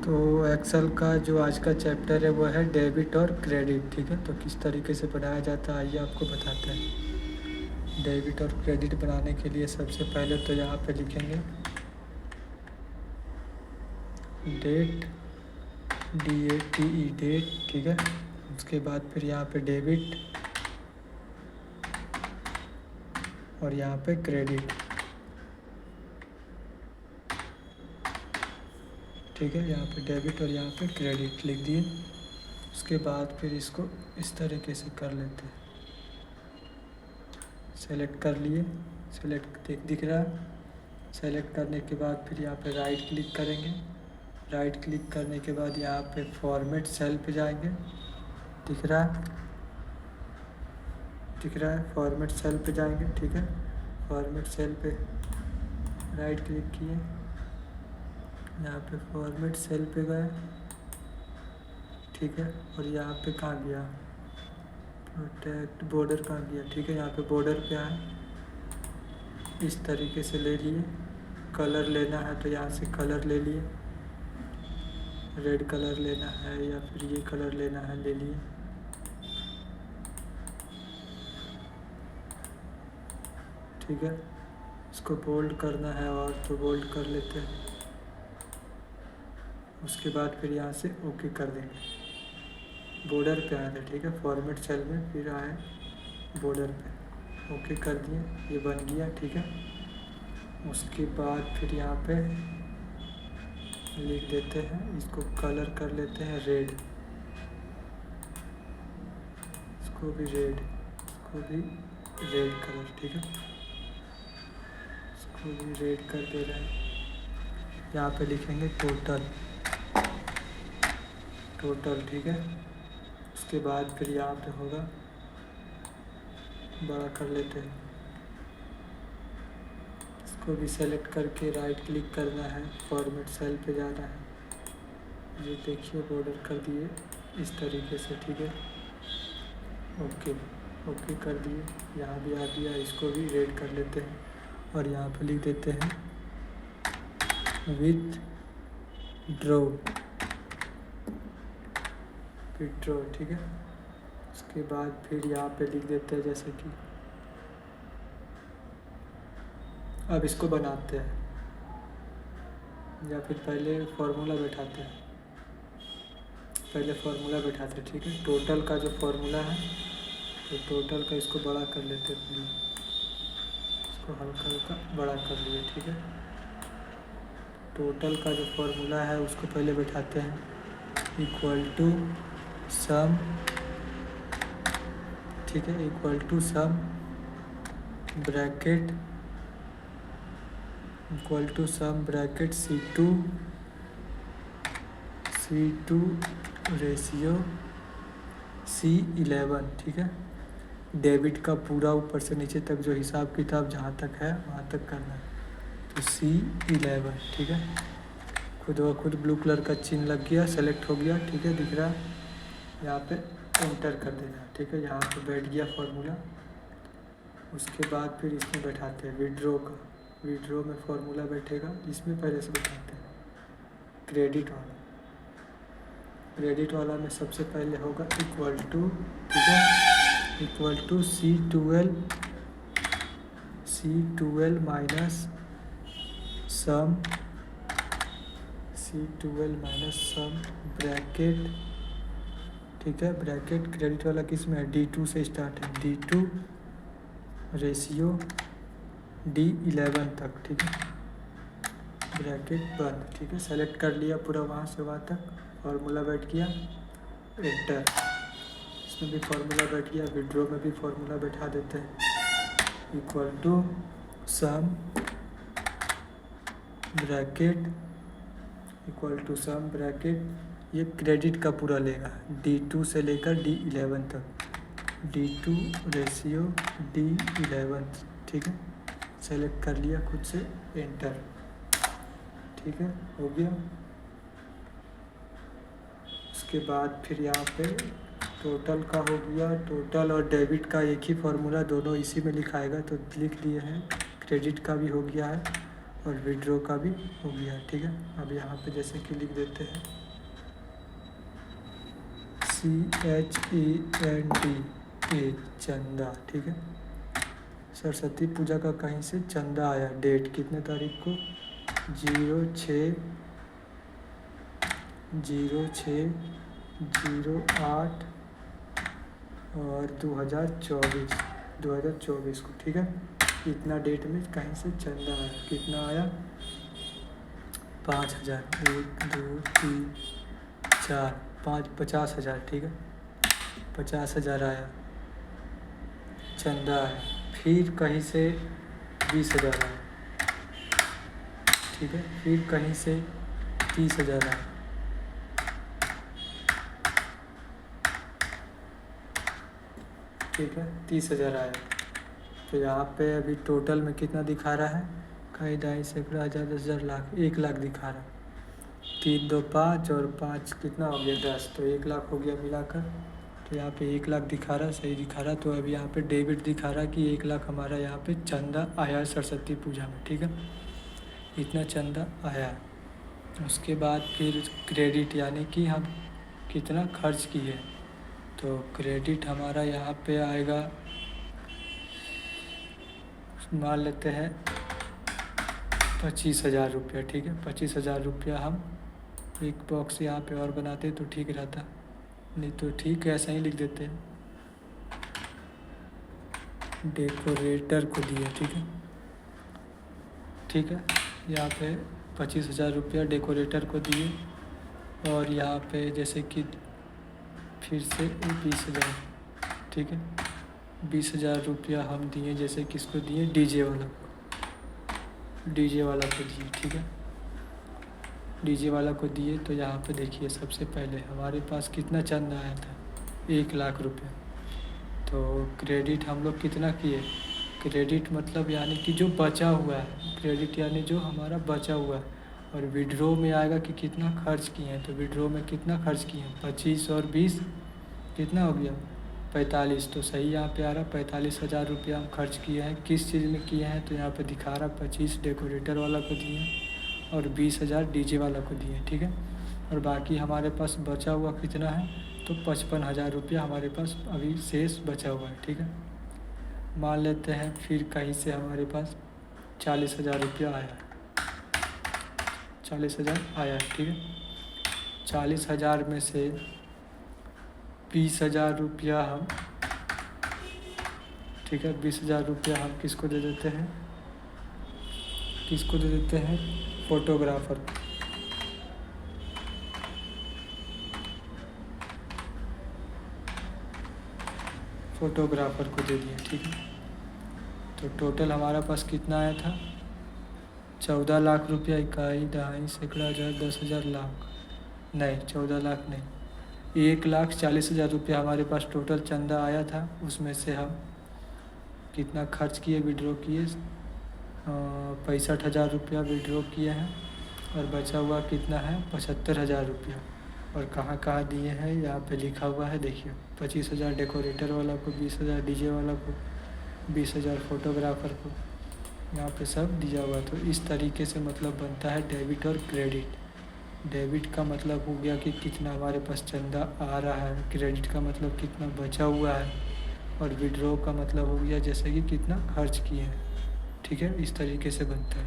तो एक्सेल का जो आज का चैप्टर है वो है डेबिट और क्रेडिट। ठीक है, तो किस तरीके से बनाया जाता है आइए आपको बताते हैं। डेबिट और क्रेडिट बनाने के लिए सबसे पहले तो यहाँ पे लिखेंगे डेट, DATE डेट। ठीक है, उसके बाद फिर यहाँ पे डेबिट और यहाँ पे क्रेडिट। ठीक है, यहाँ पे डेबिट और यहाँ पे क्रेडिट लिख दिए। उसके बाद फिर इसको इस तरीके से कर लेते हैं। सेलेक्ट कर लिए, सेलेक्ट दिख रहा है। सेलेक्ट करने के बाद फिर यहाँ पे राइट क्लिक करेंगे। राइट क्लिक करने के बाद यहाँ पे फॉर्मेट सेल पे जाएंगे। दिख रहा है, दिख रहा है, फॉर्मेट सेल पे जाएंगे। ठीक है, फॉर्मेट सेल पे राइट क्लिक किए, यहाँ पे फॉर्मेट सेल पे गए। ठीक है, और यहाँ पे कहाँ गया प्रोटेक्ट, बॉर्डर कहाँ गया। ठीक है, यहाँ पे बॉर्डर पे आए, इस तरीके से ले लिए। कलर लेना है तो यहाँ से कलर ले लिए, रेड कलर लेना है या फिर ये कलर लेना है ले लिए। ठीक है, इसको बोल्ड करना है और तो बोल्ड कर लेते हैं। उसके बाद फिर यहाँ से ओके कर देंगे। बॉर्डर पे आए थे। ठीक है, फॉर्मेट सेल में फिर आए बॉर्डर पे, ओके कर दिए, ये बन गया। ठीक है, उसके बाद फिर यहाँ पे लिख देते हैं, इसको कलर कर लेते हैं रेड, इसको भी रेड, इसको भी रेड कलर। ठीक है, इसको भी रेड कर दे रहे हैं। यहाँ पे लिखेंगे टोटल, टोटल। ठीक है, उसके बाद फिर यहाँ पे होगा, बड़ा कर लेते हैं। इसको भी सेलेक्ट करके राइट क्लिक करना है, फॉर्मेट सेल पे जाना है। ये देखिए बॉर्डर कर दिए इस तरीके से। ठीक है, ओके, ओके कर दिए, यहाँ भी आ गया। इसको भी रेड कर लेते हैं और यहाँ पे लिख देते हैं विथ ड्रॉ, विथड्रॉ। ठीक है, उसके बाद फिर यहाँ पे लिख देते हैं जैसे कि, अब इसको बनाते हैं या फिर पहले फार्मूला बैठाते हैं। पहले फार्मूला बैठाते हैं। ठीक है, टोटल का जो फार्मूला है तो टोटल का इसको बड़ा कर लेते हैं पूरा, इसको हल्का हल्का बड़ा कर लिए। ठीक है, टोटल का जो फार्मूला है उसको पहले बैठाते हैं, इक्वल टू सम। ठीक है, equal to some bracket, equal to some bracket C2 ratio C11। ठीक है, डेबिट का पूरा ऊपर से नीचे तक जो हिसाब किताब जहाँ तक है वहाँ तक करना है, तो C11। ठीक है, खुद व खुद ब्लू कलर का चिन्ह लग गया, सेलेक्ट हो गया। ठीक है, दिख रहा है, यहाँ पे एंटर कर देना है। ठीक है, यहाँ पे बैठ गया फार्मूला। उसके बाद फिर इसमें बैठाते हैं विड्रॉ का, विड्रॉ में फार्मूला बैठेगा, इसमें पहले से बैठाते हैं क्रेडिट वाला। क्रेडिट वाला में सबसे पहले होगा इक्वल टू, ठीक है, equal to C12 minus some, C12 minus some bracket. ठीक है, ब्रैकेट क्रेडिट वाला किस में है, D2 से स्टार्ट है, D2 रेशियो D11 तक। ठीक है, ब्रैकेट बंद। ठीक है, सेलेक्ट कर लिया पूरा वहाँ से वहाँ तक, फार्मूला बैठ गया, एंटर। इसमें भी फार्मूला बैठ गया, विड्रॉ में भी फार्मूला बैठा देते हैं, equal to some bracket, equal to some bracket, ये क्रेडिट का पूरा लेगा, D2 से लेकर D11 तक, D2 रेशियो D11। ठीक है, सेलेक्ट कर लिया खुद से, एंटर। ठीक है, हो गया। उसके बाद फिर यहाँ पे टोटल का हो गया, टोटल और डेबिट का एक ही फार्मूला, दोनों इसी में लिखाएगा, तो लिख दिए हैं। क्रेडिट का भी हो गया है और विड्रॉ का भी हो गया, ठीक है। अब यहाँ पे जैसे कि लिख देते हैं CHENDA चंदा, ठीक है। सरस्वती पूजा का कहीं से चंदा आया, डेट कितने तारीख को 06/08 और 2024 को, ठीक है। इतना डेट में कहीं से चंदा आया, कितना आया 5000, 1 2 3 4 5 50,000, ठीक है। 50,000 आया चंदा आया। फिर कहीं से 20,000 आया, ठीक है। फिर कहीं से 30,000 आया, ठीक है। 30,000 आया। तो यहाँ पे अभी टोटल में कितना दिखा रहा है, कहीं 2.5 सैकड़ा हज़ार 10,000 लाख 1 लाख दिखा रहा है। 3 2 5 और 5 कितना हो गया 10, तो 1 लाख हो गया मिलाकर। तो यहाँ पे 1 लाख दिखा रहा है, सही दिखा रहा है। तो अभी यहाँ पे डेबिट दिखा रहा है कि 1 लाख हमारा यहाँ पे चंदा आया है सरस्वती पूजा में, ठीक है। इतना चंदा आया। उसके बाद फिर क्रेडिट, यानी कि हम कितना खर्च किए। तो क्रेडिट हमारा यहाँ पे आएगा, मान लेते हैं 25,000 रुपया, ठीक है। 25,000 रुपया हम एक बॉक्स यहाँ पे और बनाते तो ठीक रहता, नहीं तो ठीक है ऐसा ही लिख देते हैं। डेकोरेटर को दिया, ठीक है, ठीक है। यहाँ पे 25,000 रुपया डेकोरेटर को दिए। और यहाँ पे जैसे कि फिर से 20,000, ठीक है। 20,000 रुपया हम दिए, जैसे किसको दिए, डीजे वाला को दिए, ठीक है। डीजे वाला को दिए। तो यहाँ पे देखिए सबसे पहले हमारे पास कितना चंदा आया था 1 लाख रुपये। तो क्रेडिट हम लोग कितना किए, क्रेडिट मतलब यानी कि जो बचा हुआ है, क्रेडिट यानी जो हमारा बचा हुआ है। और विड्रॉ में आएगा कि कितना खर्च किए हैं। तो विड्रॉ में कितना खर्च किए हैं 25 और 20 कितना हो गया 45। तो सही यहाँ पे आ रहा 45,000 रुपया हम खर्च किए हैं। किस चीज़ में किए हैं, तो यहाँ पे दिखा रहा 25 डेकोरेटर वाला को दिए और 20,000 डीजे वाला को दिए, ठीक है। और बाकी हमारे पास बचा हुआ कितना है, तो 55,000 रुपया हमारे पास अभी शेष बचा हुआ है, ठीक है। मान लेते हैं फिर कहीं से हमारे पास 40,000 रुपया आया, 40,000 आया, ठीक है। 40,000 में से 20,000 रुपया हम, ठीक है, 20,000 रुपया हम किसको दे देते हैं, फोटोग्राफर को। फोटोग्राफर को दे दिया, ठीक है। तो टोटल हमारा पास कितना आया था 14 लाख रुपया, 1 2 सैकड़ा हज़ार 10,000 लाख, नहीं 14 लाख नहीं, 1,40,000 रुपया हमारे पास टोटल चंदा आया था। उसमें से हम कितना खर्च किए, विड्रॉ किए 65,000 रुपया विड्रॉ किए हैं। और बचा हुआ कितना है 75,000 रुपया। और कहाँ कहाँ दिए हैं यहाँ पे लिखा हुआ है, देखिए 25,000 डेकोरेटर वाला को, 20,000 डीजे वाला को, 20,000 फोटोग्राफर को, यहाँ पे सब दिया हुआ। तो इस तरीके से मतलब बनता है डेबिट और क्रेडिट। डेबिट का मतलब हो गया कि कितना हमारे पास चंदा आ रहा है, क्रेडिट का मतलब कितना बचा हुआ है, और विड्रॉ का मतलब हो गया जैसे कि कितना खर्च किए हैं, ठीक है। इस तरीके से बनता है।